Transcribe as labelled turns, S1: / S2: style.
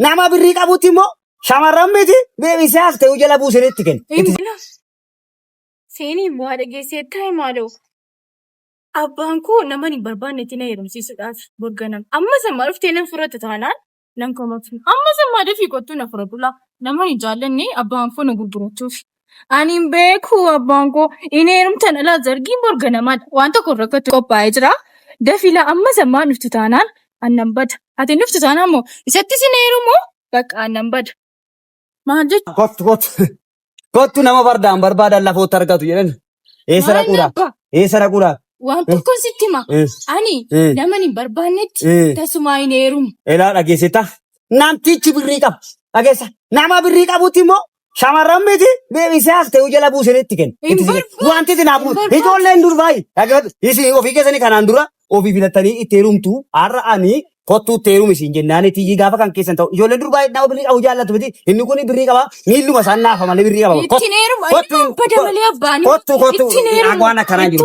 S1: nama birrii qabutti immoo shamarran miti deebisee haftee jala buusanitti kenna.
S2: Seenii bu'aa dhageessee taa'e maaloo? Abbaan koo nama hin barbaannetti na heerumsiisuudhaaf borganam. Amma sammaa dhuftee nan fudhata taanaan nan komatu. Amma sammaa dafii kottuu na fudhatula. Nama hin jaallanne abbaan koo na gurgurachuuf. Ani hin beeku abbaan koo inni heerumtan alaa zargiin borganamaadha. Waan tokko rakkatu qophaa'ee jira. Dafila amma sammaa dhuftu taanaan annan bada. Ati dhuftu taanaan moo isatti sin heerumoo bakka annan bada. Maal jechuudha?
S1: Kottu nama bardaan barbaadan lafoota argatu jedhan. Eessa dhaquudha? Eessa dhaquudha?
S2: Waan tokko sitti hima. Ani nama hin barbaannetti tasumaa hin heerumu.
S1: Elaa dhageessita? Namtichi birrii qaba. Dhageessa. Nama birrii qabutti immoo shamarran miti deebisee haftee jala buusanitti kenna. Wanti itti naafu ijoolleen durbaayi. Isin ofii keessanii kanaan dura ofii filattanii itti heerumtu har'a ani kottuu itti heerumu isin jennaan tiyyi gaafa kan keessan ta'u ijoolleen durbaayi nama birrii qabu jaallatu miti inni kun birrii qaba miilluma isaan naafa malee birrii qaba.
S2: Ittiin heerumu bada malee abbaan.
S1: Kottu agwaan akkanaa jiru.